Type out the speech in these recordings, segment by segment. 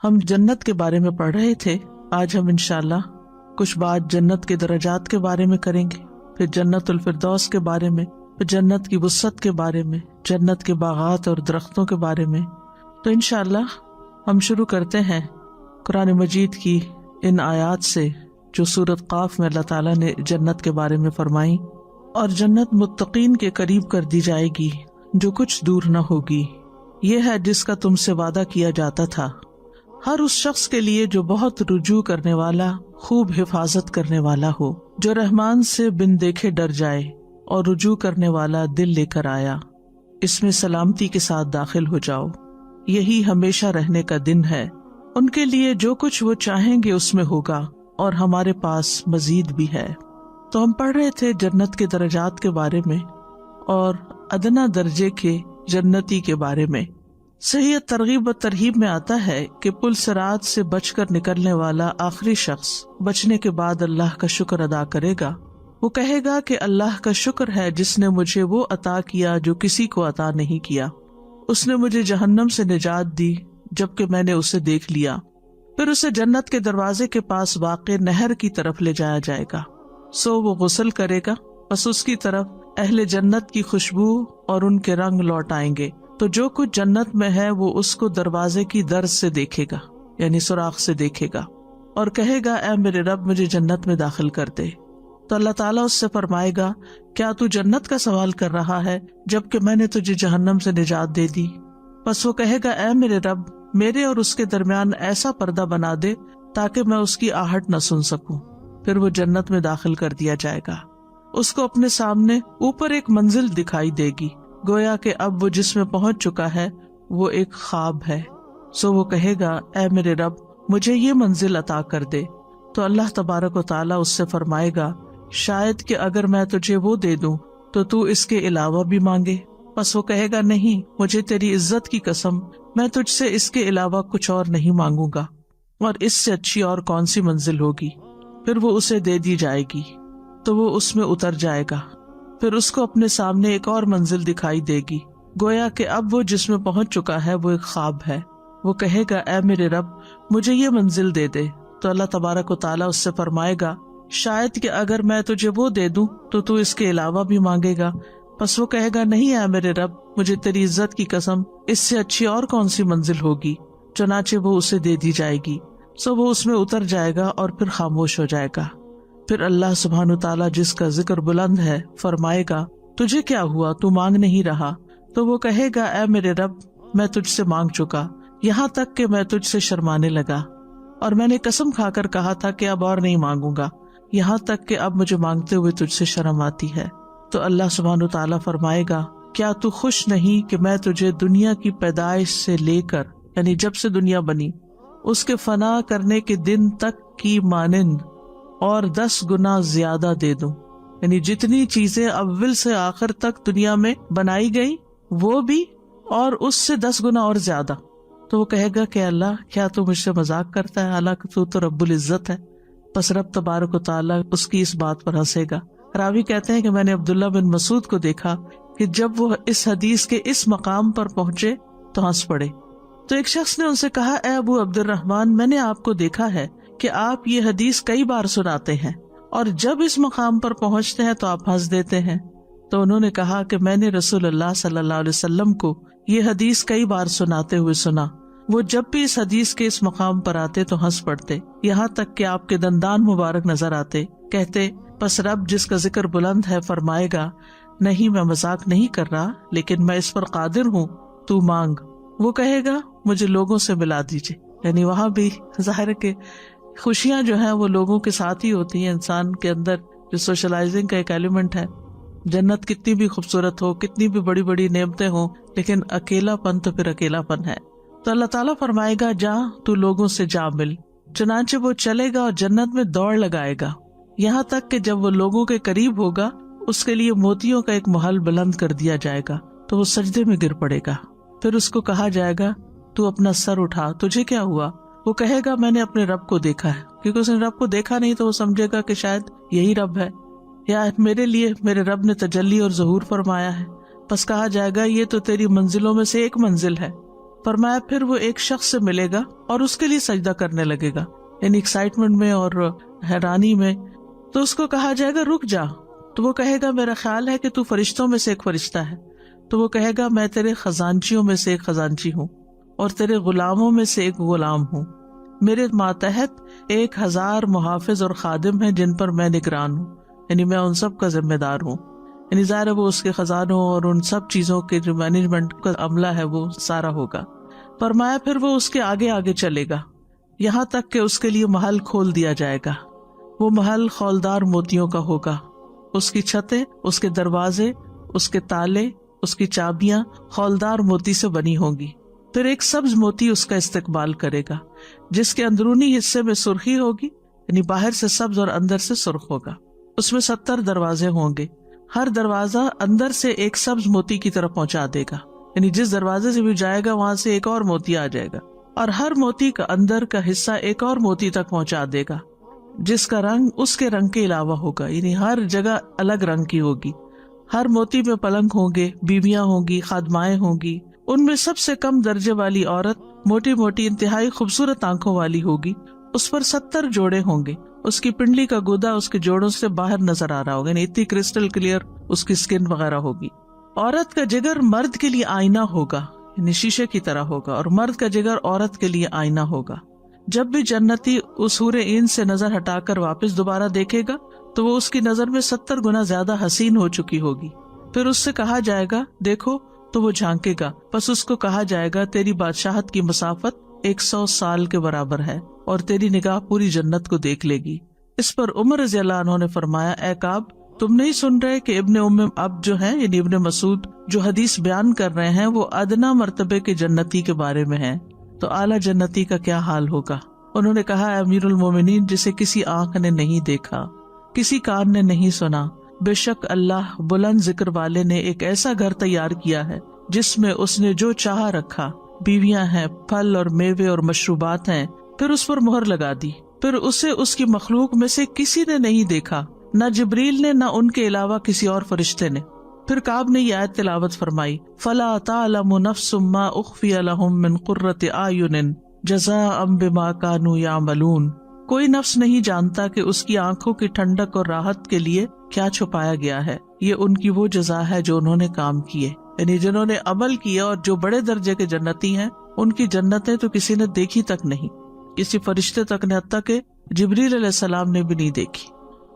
ہم جنت کے بارے میں پڑھ رہے تھے. آج ہم انشاءاللہ کچھ بات جنت کے درجات کے بارے میں کریں گے، پھر جنت الفردوس کے بارے میں، پھر جنت کی وسعت کے بارے میں، جنت کے باغات اور درختوں کے بارے میں. تو انشاءاللہ ہم شروع کرتے ہیں قرآن مجید کی ان آیات سے جو سورۃ قاف میں اللہ تعالیٰ نے جنت کے بارے میں فرمائی. اور جنت متقین کے قریب کر دی جائے گی جو کچھ دور نہ ہوگی. یہ ہے جس کا تم سے وعدہ کیا جاتا تھا، ہر اس شخص کے لیے جو بہت رجوع کرنے والا، خوب حفاظت کرنے والا ہو، جو رحمان سے بن دیکھے ڈر جائے اور رجوع کرنے والا دل لے کر آیا. اس میں سلامتی کے ساتھ داخل ہو جاؤ، یہی ہمیشہ رہنے کا دن ہے. ان کے لیے جو کچھ وہ چاہیں گے اس میں ہوگا، اور ہمارے پاس مزید بھی ہے. تو ہم پڑھ رہے تھے جنت کے درجات کے بارے میں اور ادنا درجے کے جنتی کے بارے میں. صحیح ترغیب و ترہیب میں آتا ہے کہ پل صراط سے بچ کر نکلنے والا آخری شخص بچنے کے بعد اللہ کا شکر ادا کرے گا. وہ کہے گا کہ اللہ کا شکر ہے جس نے مجھے وہ عطا کیا جو کسی کو عطا نہیں کیا. اس نے مجھے جہنم سے نجات دی جبکہ میں نے اسے دیکھ لیا. پھر اسے جنت کے دروازے کے پاس واقع نہر کی طرف لے جایا جائے گا. سو وہ غسل کرے گا، بس اس کی طرف اہل جنت کی خوشبو اور ان کے رنگ لوٹ آئیں گے. تو جو کچھ جنت میں ہے وہ اس کو دروازے کی درز سے دیکھے گا، یعنی سوراخ سے دیکھے گا، اور کہے گا اے میرے رب مجھے جنت میں داخل کر دے. تو اللہ تعالیٰ اس سے فرمائے گا کیا تو جنت کا سوال کر رہا ہے جبکہ میں نے تجھے جہنم سے نجات دے دی؟ پس وہ کہے گا اے میرے رب میرے اور اس کے درمیان ایسا پردہ بنا دے تاکہ میں اس کی آہٹ نہ سن سکوں. پھر وہ جنت میں داخل کر دیا جائے گا. اس کو اپنے سامنے اوپر ایک منزل دکھائی دے گی، گویا کہ اب وہ جس میں پہنچ چکا ہے وہ ایک خواب ہے. سو وہ کہے گا اے میرے رب مجھے یہ منزل عطا کر دے. تو اللہ تبارک و تعالیٰ اس سے فرمائے گا شاید کہ اگر میں تجھے وہ دے دوں تو اس کے علاوہ بھی مانگے. پس وہ کہے گا نہیں، مجھے تیری عزت کی قسم میں تجھ سے اس کے علاوہ کچھ اور نہیں مانگوں گا، اور اس سے اچھی اور کون سی منزل ہوگی. پھر وہ اسے دے دی جائے گی تو وہ اس میں اتر جائے گا. پھر اس کو اپنے سامنے ایک اور منزل دکھائی دے گی، گویا کہ اب وہ جس میں پہنچ چکا ہے وہ ایک خواب ہے. وہ کہے گا اے میرے رب مجھے یہ منزل دے دے. تو اللہ تبارک و تعالیٰ اس سے فرمائے گا شاید کہ اگر میں تجھے وہ دے دوں تو اس کے علاوہ بھی مانگے گا. پس وہ کہے گا نہیں اے میرے رب مجھے تیری عزت کی قسم اس سے اچھی اور کون سی منزل ہوگی. چنانچہ وہ اسے دے دی جائے گی. سو وہ اس میں اتر جائے گا اور پھر خاموش ہو جائے گا. پھر اللہ سبحانہ و تعالیٰ جس کا ذکر بلند ہے فرمائے گا تجھے کیا ہوا، تو مانگ نہیں رہا؟ تو وہ کہے گا اے میرے رب میں تجھ سے مانگ چکا، یہاں تک کہ میں تجھ سے شرمانے لگا، اور میں نے قسم کھا کر کہا تھا کہ اب اور نہیں مانگوں گا، یہاں تک کہ اب مجھے مانگتے ہوئے تجھ سے شرم آتی ہے. تو اللہ سبحانہ و تعالیٰ فرمائے گا کیا تو خوش نہیں کہ میں تجھے دنیا کی پیدائش سے لے کر، یعنی جب سے دنیا بنی، اس کے فنا کرنے کے دن تک کی مانند اور 10 گنا زیادہ دے دوں. یعنی جتنی چیزیں اول سے آخر تک دنیا میں بنائی گئی وہ بھی، اور اس سے 10 گنا اور زیادہ. تو وہ کہے گا کہ اللہ کیا تو مجھ سے مذاق کرتا ہے، حالانکہ تو رب العزت ہے. پس رب تبارک و تعالیٰ اس کی اس بات پر ہنسے گا. راوی کہتے ہیں کہ میں نے عبداللہ بن مسعود کو دیکھا کہ جب وہ اس حدیث کے اس مقام پر پہنچے تو ہنس پڑے. تو ایک شخص نے ان سے کہا اے ابو عبد الرحمن میں نے آپ کو دیکھا ہے کہ آپ یہ حدیث کئی بار سناتے ہیں اور جب اس مقام پر پہنچتے ہیں تو آپ ہنس دیتے ہیں. تو انہوں نے کہا کہ میں نے رسول اللہ صلی اللہ علیہ وسلم کو یہ حدیث کئی بار سناتے ہوئے سنا، وہ جب بھی اس حدیث کے اس مقام پر آتے تو ہنس پڑتے، یہاں تک کہ آپ کے دندان مبارک نظر آتے. کہتے پس رب جس کا ذکر بلند ہے فرمائے گا نہیں میں مذاق نہیں کر رہا، لیکن میں اس پر قادر ہوں، تو مانگ. وہ کہے گا مجھے لوگوں سے ملا دیجئے. یعنی وہاں بھی ظاہر ہے کہ خوشیاں جو ہیں وہ لوگوں کے ساتھ ہی ہوتی ہیں. انسان کے اندر جو سوشلائزنگ کا ایک ایلیمنٹ ہے. جنت کتنی بھی خوبصورت ہو، کتنی بھی بڑی بڑی نعمتیں ہوں، لیکن اکیلا پن تو پھر اکیلا پن ہے. تو اللہ تعالیٰ فرمائے گا جا تو لوگوں سے جا مل. چنانچہ وہ چلے گا اور جنت میں دوڑ لگائے گا، یہاں تک کہ جب وہ لوگوں کے قریب ہوگا اس کے لیے موتیوں کا ایک محل بلند کر دیا جائے گا تو وہ سجدے میں گر پڑے گا. پھر اس کو کہا جائے گا تو اپنا سر اٹھا، تجھے کیا ہوا؟ وہ کہے گا میں نے اپنے رب کو دیکھا ہے. کیونکہ اس نے رب کو دیکھا نہیں تو وہ سمجھے گا کہ شاید یہی رب ہے، یا میرے لیے میرے رب نے تجلی اور ظہور فرمایا ہے. پس کہا جائے گا یہ تو تیری منزلوں میں سے ایک منزل ہے. فرمایا پھر وہ ایک شخص سے ملے گا اور اس کے لیے سجدہ کرنے لگے گا، یعنی ایکسائٹمنٹ میں اور حیرانی میں. تو اس کو کہا جائے گا رک جا، تو وہ کہے گا میرا خیال ہے کہ تو فرشتوں میں سے ایک فرشتہ ہے. تو وہ کہے گا میں تیرے خزانچیوں میں سے ایک خزانچی ہوں اور تیرے غلاموں میں سے ایک غلام ہوں. میرے ماتحت 1000 محافظ اور خادم ہیں جن پر میں نگران ہوں، یعنی میں ان سب کا ذمہ دار ہوں. یعنی ظاہر ہے وہ اس کے خزانوں اور ان سب چیزوں کے جو مینجمنٹ کا عملہ ہے وہ سارا ہوگا. فرمایا پھر وہ اس کے آگے آگے چلے گا یہاں تک کہ اس کے لیے محل کھول دیا جائے گا. وہ محل خولدار موتیوں کا ہوگا، اس کی چھتیں، اس کے دروازے، اس کے تالے، اس کی چابیاں خولدار موتی سے بنی ہوں گی. پھر ایک سبز موتی اس کا استقبال کرے گا جس کے اندرونی حصے میں سرخی ہوگی، یعنی باہر سے سبز اور اندر سے سرخ ہوگا. اس میں 70 دروازے ہوں گے، ہر دروازہ اندر سے ایک سبز موتی کی طرف پہنچا دے گا، یعنی جس دروازے سے بھی جائے گا وہاں سے ایک اور موتی آ جائے گا، اور ہر موتی کا اندر کا حصہ ایک اور موتی تک پہنچا دے گا جس کا رنگ اس کے رنگ کے علاوہ ہوگا، یعنی ہر جگہ الگ رنگ کی ہوگی. ہر موتی میں پلنگ ہوں گے، بیویاں ہوں گی، خادمائیں ہوں گی. ان میں سب سے کم درجے والی عورت موٹی موٹی انتہائی خوبصورت آنکھوں والی ہوگی. اس پر 70 جوڑے ہوں گے، اس کی پنڈلی کا گودا اس کے جوڑوں سے باہر نظر آ رہا ہوگا، یعنی اتنی کرسٹل کلیئر اس کی سکن وغیرہ ہوگی. عورت کا جگر مرد کے لیے آئینہ ہوگا، یعنی شیشے کی طرح ہوگا، اور مرد کا جگر عورت کے لیے آئینہ ہوگا. جب بھی جنتی اس حور عین سے نظر ہٹا کر واپس دوبارہ دیکھے گا تو وہ اس کی نظر میں 70 گنا زیادہ حسین ہو چکی ہوگی. پھر اس سے کہا جائے گا دیکھو، تو وہ جھانکے گا، پس اس کو کہا جائے گا تیری بادشاہت کی مسافت 100 سال کے برابر ہے اور تیری نگاہ پوری جنت کو دیکھ لے گی. اس پر عمر رضی اللہ عنہ نے فرمایا اے کعب، تم نہیں سن رہے کہ ابن ام اب جو ہیں، یعنی ابن مسعود جو حدیث بیان کر رہے ہیں، وہ ادنا مرتبے کے جنتی کے بارے میں ہیں، تو اعلیٰ جنتی کا کیا حال ہوگا. انہوں نے کہا اے امیر المومنین، جسے کسی آنکھ نے نہیں دیکھا، کسی کان نے نہیں سنا، بے شک اللہ بلند ذکر والے نے ایک ایسا گھر تیار کیا ہے جس میں اس نے جو چاہا رکھا، بیویاں ہیں، پھل اور میوے اور مشروبات ہیں. پھر اس پر مہر لگا دی، پھر اسے اس کی مخلوق میں سے کسی نے نہیں دیکھا، نہ جبریل نے، نہ ان کے علاوہ کسی اور فرشتے نے. پھر کعب نے یہ آیت تلاوت فرمائی فَلَا تَعْلَمُ نَفْسٌ مَّا أُخْفِيَ لَهُم مِّن قُرَّةِ أَعْيُنٍ جَزَاءً بِمَا كَانُوا يَعْمَلُونَ. کوئی نفس نہیں جانتا کہ اس کی آنکھوں کی ٹھنڈک اور راحت کے لیے کیا چھپایا گیا ہے، یہ ان کی وہ جزا ہے جو انہوں نے کام کیے. یعنی جنہوں نے عمل کیا اور جو بڑے درجے کے جنتی ہیں، ان کی جنتیں تو کسی نے دیکھی تک نہیں، کسی فرشتے تک نے، حتیٰ کہ جبریل علیہ السلام نے بھی نہیں دیکھی.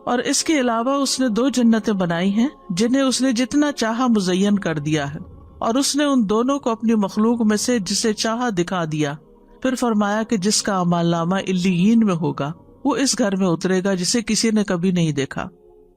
اور اس کے علاوہ اس نے 2 جنتیں بنائی ہیں جنہیں اس نے جتنا چاہا مزین کر دیا ہے، اور اس نے ان دونوں کو اپنی مخلوق میں سے جسے چاہا دکھا دیا. پھر فرمایا کہ جس کا اعمال نامہ علیین میں ہوگا وہ اس گھر میں اترے گا جسے کسی نے کبھی نہیں دیکھا،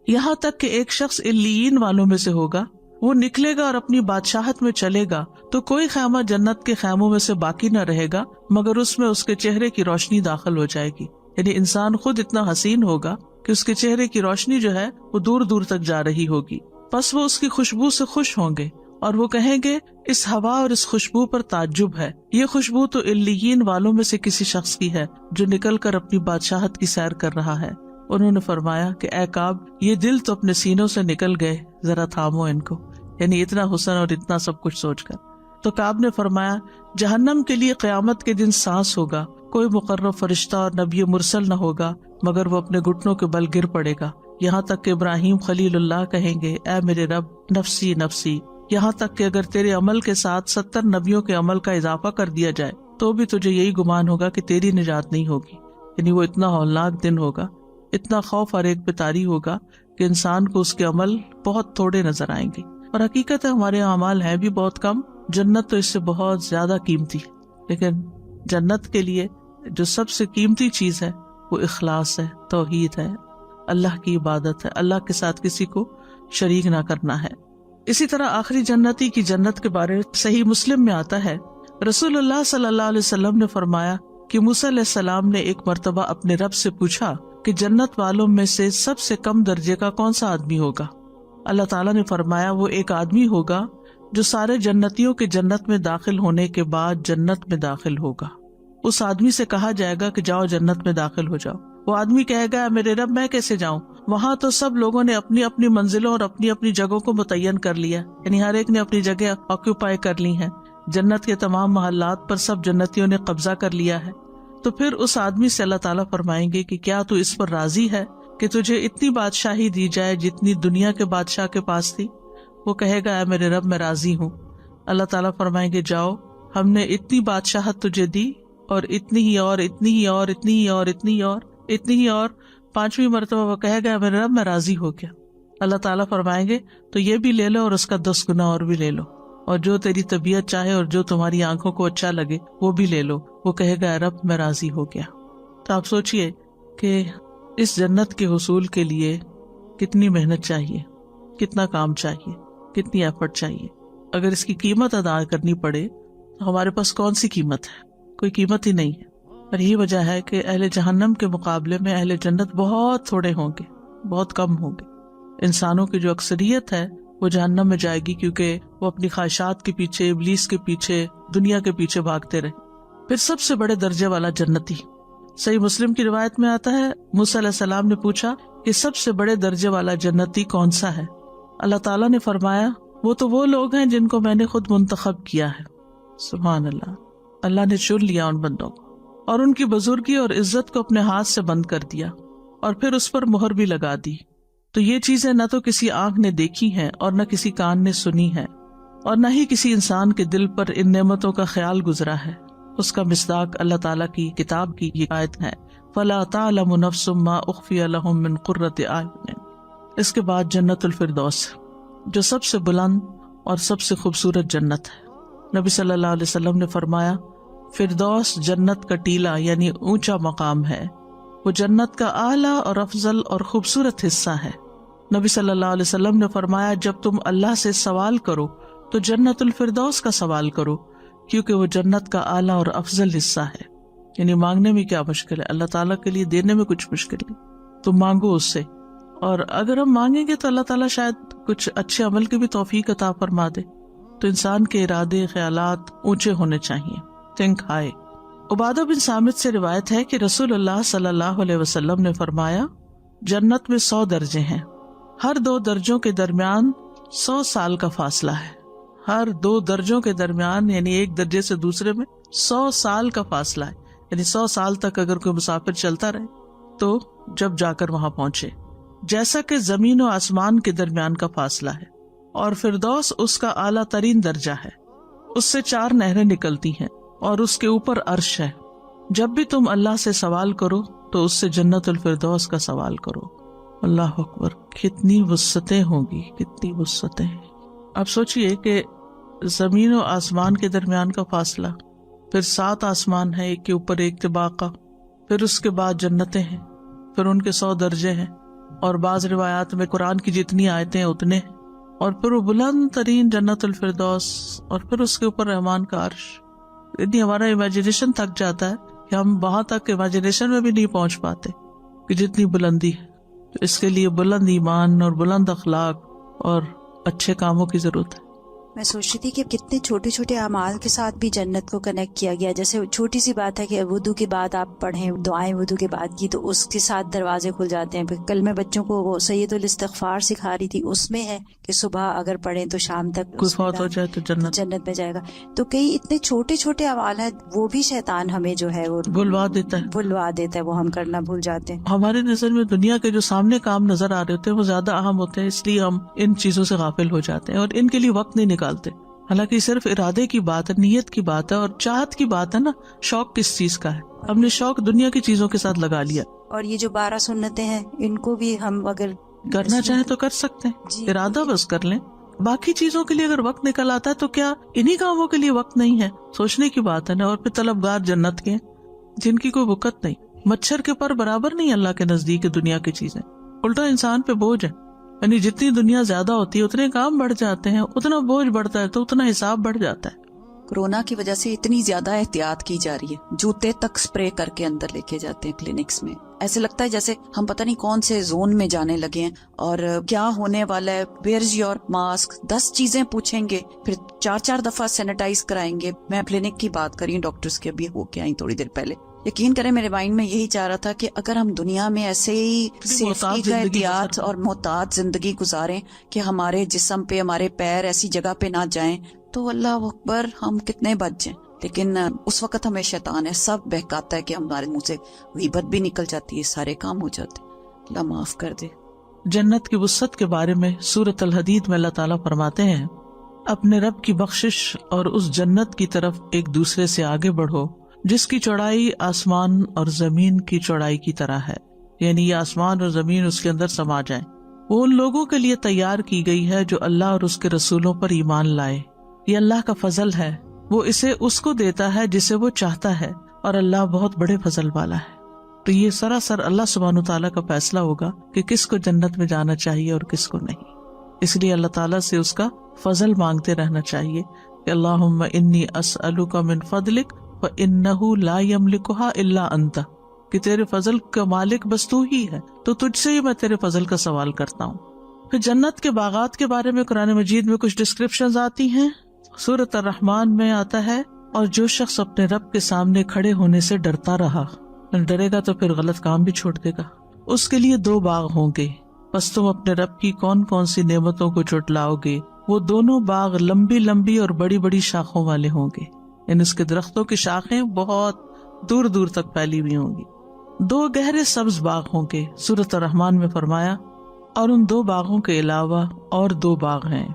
یہاں تک کہ ایک شخص علیین والوں میں سے ہوگا. وہ نکلے گا اور اپنی بادشاہت میں چلے گا تو کوئی خیمہ جنت کے خیموں میں سے باقی نہ رہے گا مگر اس میں اس کے چہرے کی روشنی داخل ہو جائے گی. یعنی انسان خود اتنا حسین ہوگا کہ اس کے چہرے کی روشنی جو ہے وہ دور دور تک جا رہی ہوگی. پس وہ اس کی خوشبو سے خوش ہوں گے اور وہ کہیں گے اس ہوا اور اس خوشبو پر تعجب ہے، یہ خوشبو تو علیین والوں میں سے کسی شخص کی ہے جو نکل کر اپنی بادشاہت کی سیر کر رہا ہے. انہوں نے فرمایا کہ اے کعب، یہ دل تو اپنے سینوں سے نکل گئے، ذرا تھامو ان کو، یعنی اتنا حسن اور اتنا سب کچھ سوچ کر. تو کعب نے فرمایا جہنم کے لیے قیامت کے دن سانس ہوگا، کوئی مقرب فرشتہ اور نبی مرسل نہ ہوگا مگر وہ اپنے گھٹنوں کے بل گر پڑے گا، یہاں تک کہ ابراہیم خلیل اللہ کہیں گے اے میرے رب نفسی نفسی. یہاں تک کہ اگر تیرے عمل کے ساتھ 70 نبیوں کے عمل کا اضافہ کر دیا جائے تو بھی تجھے یہی گمان ہوگا کہ تیری نجات نہیں ہوگی. یعنی وہ اتنا ہولناک دن ہوگا، اتنا خوف اور ایک پتاری ہوگا کہ انسان کو اس کے عمل بہت تھوڑے نظر آئیں گے. اور حقیقت ہے ہمارے اعمال ہیں بھی بہت کم، جنت تو اس سے بہت زیادہ قیمتی. لیکن جنت کے لیے جو سب سے قیمتی چیز ہے وہ اخلاص ہے، توحید ہے، اللہ کی عبادت ہے، اللہ کے ساتھ کسی کو شریک نہ کرنا ہے. اسی طرح آخری جنتی کی جنت کے بارے میں صحیح مسلم میں آتا ہے، رسول اللہ صلی اللہ علیہ وسلم نے فرمایا کہ موسیٰ علیہ السلام نے ایک مرتبہ اپنے رب سے پوچھا کہ جنت والوں میں سے سب سے کم درجے کا کون سا آدمی ہوگا. اللہ تعالیٰ نے فرمایا وہ ایک آدمی ہوگا جو سارے جنتیوں کے جنت میں داخل ہونے کے بعد جنت میں داخل ہوگا. اس آدمی سے کہا جائے گا کہ جاؤ جنت میں داخل ہو جاؤ. وہ آدمی کہے گا میرے رب میں کیسے جاؤں؟ وہاں تو سب لوگوں نے اپنی اپنی منزلوں اور اپنی اپنی جگہوں کو متعین کر لیا، یعنی ہر ایک نے اپنی جگہ آکوپائی کر لی ہیں. جنت کے تمام محلات پر سب جنتیوں نے قبضہ کر لیا ہے، تو پھر اس آدمی سے اللہ تعالیٰ فرمائیں گے کہ کیا تو اس پر راضی ہے کہ تجھے اتنی بادشاہی دی جائے جتنی دنیا کے بادشاہ کے پاس تھی؟ وہ کہے گا اے میرے رب میں راضی ہوں۔ اللہ تعالیٰ فرمائیں گے جاؤ، ہم نے اتنی بادشاہت تجھے دی اور اتنی ہی اور اتنی ہی اور اتنی ہی اور اتنی ہی اور اتنی ہی اور، پانچویں مرتبہ وہ کہے گا میرے رب میں راضی ہو گیا۔ اللہ تعالیٰ فرمائیں گے تو یہ بھی لے لو اور اس کا 10 گنا اور بھی لے لو، اور جو تیری طبیعت چاہے اور جو تمہاری آنکھوں کو اچھا لگے وہ بھی لے لو۔ وہ کہے گا رب میں راضی ہو گیا۔ تو آپ سوچئے کہ اس جنت کے حصول کے لیے کتنی محنت چاہیے، کتنا کام چاہیے، کتنی ایفرٹ چاہیے۔ اگر اس کی قیمت ادا کرنی پڑے تو ہمارے پاس کون سی قیمت ہے؟ کوئی قیمت ہی نہیں ہے۔ اور یہی وجہ ہے کہ اہل جہنم کے مقابلے میں اہل جنت بہت تھوڑے ہوں گے، بہت کم ہوں گے۔ انسانوں کی جو اکثریت ہے وہ جہنم میں جائے گی، کیونکہ وہ اپنی خواہشات کے پیچھے، ابلیس کے پیچھے، دنیا کے پیچھے بھاگتے رہے۔ پھر سب سے بڑے درجے والا جنتی، صحیح مسلم کی روایت میں آتا ہے موسیٰ علیہ السلام نے پوچھا کہ سب سے بڑے درجے والا جنتی کون سا ہے؟ اللہ تعالیٰ نے فرمایا وہ تو وہ لوگ ہیں جن کو میں نے خود منتخب کیا ہے۔ سبحان اللہ، اللہ نے چن لیا ان بندوں کو اور ان کی بزرگی اور عزت کو اپنے ہاتھ سے بند کر دیا اور پھر اس پر مہر بھی لگا دی۔ تو یہ چیزیں نہ تو کسی آنکھ نے دیکھی ہیں اور نہ کسی کان نے سنی ہے اور نہ ہی کسی انسان کے دل پر ان نعمتوں کا خیال گزرا ہے۔ اس کا مصداق اللہ تعالیٰ کی کتاب کی یہ آیت ہے، فَلَا تَعْلَمُ نَفْسٌ مَّا أُخْفِيَ لَهُم مِّن قُرَّةِ أَعْيُنٍ۔ اس کے بعد جنت الفردوس، جو سب سے بلند اور سب سے خوبصورت جنت ہے۔ نبی صلی اللہ علیہ وسلم نے فرمایا فردوس جنت کا ٹیلا یعنی اونچا مقام ہے، وہ جنت کا اعلیٰ اور افضل اور خوبصورت حصہ ہے۔ نبی صلی اللہ علیہ وسلم نے فرمایا جب تم اللہ سے سوال کرو تو جنت الفردوس کا سوال کرو، کیونکہ وہ جنت کا اعلیٰ اور افضل حصہ ہے۔ یعنی مانگنے میں کیا مشکل ہے، اللہ تعالیٰ کے لیے دینے میں کچھ مشکل نہیں، تم مانگو اس سے، اور اگر ہم مانگیں گے تو اللہ تعالیٰ شاید کچھ اچھے عمل کی بھی توفیق عطا فرما دے۔ تو انسان کے ارادے، خیالات اونچے ہونے چاہیے، تھنک ہائی۔ عبادہ بن صامت سے روایت ہے کہ رسول اللہ صلی اللہ علیہ وسلم نے فرمایا جنت میں 100 درجے ہیں، ہر 2 درجوں کے درمیان 100 سال کا فاصلہ ہے۔ ہر 2 درجوں کے درمیان یعنی ایک درجے سے دوسرے میں 100 سال کا فاصلہ ہے، یعنی 100 سال تک اگر کوئی مسافر چلتا رہے تو جب جا کر وہاں پہنچے، جیسا کہ زمین و آسمان کے درمیان کا فاصلہ ہے۔ اور فردوس اس کا اعلیٰ ترین درجہ ہے، اس سے 4 نہریں نکلتی ہیں اور اس کے اوپر عرش ہے۔ جب بھی تم اللہ سے سوال کرو تو اس سے جنت الفردوس کا سوال کرو۔ اللہ اکبر، کتنی وسعتیں ہوں گی، کتنی وسعتیں۔ اب سوچئے کہ زمین و آسمان کے درمیان کا فاصلہ، پھر 7 آسمان ہے ایک کے اوپر ایک طباقہ، پھر اس کے بعد جنتیں ہیں، پھر ان کے 100 درجے ہیں، اور بعض روایات میں قرآن کی جتنی آیتیں اتنے ہیں، اور پھر وہ بلند ترین جنت الفردوس، اور پھر اس کے اوپر رحمان کا عرش۔ اتنی ہمارا امیجنیشن تھک جاتا ہے کہ ہم وہاں تک امیجنیشن میں بھی نہیں پہنچ پاتے کہ جتنی بلندی ہے۔ تو اس کے لیے بلند ایمان اور بلند اخلاق اور اچھے کاموں کی ضرورت ہے۔ میں سوچ رہی تھی کہ کتنے چھوٹے چھوٹے اعمال کے ساتھ بھی جنت کو کنیکٹ کیا گیا، جیسے چھوٹی سی بات ہے کہ وضو کے بعد آپ پڑھیں، دعائیں وضو کے بعد کی تو اس کے ساتھ دروازے کھل جاتے ہیں۔ پھر کل میں بچوں کو وہ سید الاستغفار سکھا رہی تھی، اس میں ہے کہ صبح اگر پڑھیں تو شام تک کوئی فوت ہو جائے تو جنت میں جائے گا۔ تو کئی اتنے چھوٹے چھوٹے اعمال ہیں، وہ بھی شیطان ہمیں جو ہے وہ بلوا دیتا ہے، وہ ہم کرنا بھول جاتے ہیں۔ ہماری نظر میں دنیا کے جو سامنے کام نظر آ رہے ہوتے ہیں وہ زیادہ اہم ہوتے ہیں، اس لیے ہم ان چیزوں سے غافل ہو جاتے ہیں اور ان کے لیے وقت نہیں نکالتے۔ حالانکہ صرف ارادے کی بات ہے، نیت کی بات ہے اور چاہت کی بات ہے نا۔ شوق کس چیز کا ہے؟ ہم نے شوق دنیا کی چیزوں کے ساتھ لگا لیا۔ اور یہ جو 12 سنتیں ہیں ان کو بھی ہم اگر کرنا چاہیں تو کر سکتے ہیں، ارادہ بس کر لیں۔ باقی چیزوں کے لیے اگر وقت نکل آتا ہے تو کیا انہی کاموں کے لیے وقت نہیں ہے؟ سوچنے کی بات ہے نا۔ اور پھر طلبگار جنت کے جن کی کوئی وقت نہیں، مچھر کے پر برابر نہیں اللہ کے نزدیک دنیا کی چیزیں، الٹا انسان پہ بوجھ ہے۔ یعنی جتنی دنیا زیادہ ہوتی ہے اتنے کام بڑھ جاتے ہیں، اتنا بوجھ بڑھتا ہے تو اتنا حساب بڑھ جاتا ہے۔ کورونا کی وجہ سے اتنی زیادہ احتیاط کی جا رہی ہے، جوتے تک سپرے کر کے اندر لے کے جاتے ہیں کلینکس میں۔ ایسے لگتا ہے جیسے ہم پتہ نہیں کون سے زون میں جانے لگے ہیں اور کیا ہونے والا ہے۔ ویئرز یور ماسک، 10 چیزیں پوچھیں گے، پھر 4 دفعہ سینیٹائز کرائیں گے۔ میں کلینک کی بات کر رہی ہوں، ڈاکٹرز کے ابھی ہو کے آئی تھوڑی دیر پہلے۔ یقین کریں میرے مائنڈ میں یہی چاہ رہا تھا کہ اگر ہم دنیا میں ایسے ہی سیفٹی کا احتیاط اور محتاط زندگی گزاریں کہ ہمارے جسم پہ، ہمارے پیر ایسی جگہ پہ نہ جائیں، تو اللہ اکبر ہم کتنے بچ جائیں، لیکن اس وقت ہمیں شیطان ہے سب بہکاتا ہے کہ ہمارے منہ سے غیبت بھی نکل جاتی ہے، سارے کام ہو جاتے ہیں۔ اللہ معاف کر دے۔ جنت کی وسعت کے بارے میں سورۃ الحدید میں اللہ تعالیٰ فرماتے ہیں، اپنے رب کی بخشش اور اس جنت کی طرف ایک دوسرے سے آگے بڑھو جس کی چوڑائی آسمان اور زمین کی چوڑائی کی طرح ہے، یعنی یہ آسمان اور زمین اس کے اندر سما جائیں۔ وہ ان لوگوں کے لیے تیار کی گئی ہے جو اللہ اور اس کے رسولوں پر ایمان لائے، یہ اللہ کا فضل ہے، وہ اسے اس کو دیتا ہے جسے وہ چاہتا ہے، اور اللہ بہت بڑے فضل والا ہے۔ تو یہ سراسر اللہ سبحانہ تعالیٰ کا فیصلہ ہوگا کہ کس کو جنت میں جانا چاہیے اور کس کو نہیں۔ اس لیے اللہ تعالیٰ سے اس کا فضل مانگتے رہنا چاہیے کہ اللہم انی اسألک من فضلک فإنہ لا یملکھا الا انت، کہ تیرے فضل کا مالک بس تو ہی ہے، تو تجھ سے ہی میں تیرے فضل کا سوال کرتا ہوں۔ پھر جنت کے باغات کے بارے میں قرآن مجید میں کچھ ڈسکرپشنز آتی ہیں۔ سورۃ الرحمن میں آتا ہے، اور جو شخص اپنے رب کے سامنے کھڑے ہونے سے ڈرتا رہا، ڈرے گا تو پھر غلط کام بھی چھوڑ دے گا، اس کے لیے 2 باغ ہوں گے، پس تم اپنے رب کی کون کون سی نعمتوں کو جھٹلاؤ گے؟ وہ دونوں باغ لمبی لمبی اور بڑی بڑی شاخوں والے ہوں گے، یعنی اس کے درختوں کی شاخیں بہت دور دور تک پھیلی ہوئی ہوں گی۔ 2 گہرے سبز باغ ہوں گے، سورۃ الرحمن میں فرمایا، اور ان 2 باغوں کے علاوہ اور 2 باغ ہیں۔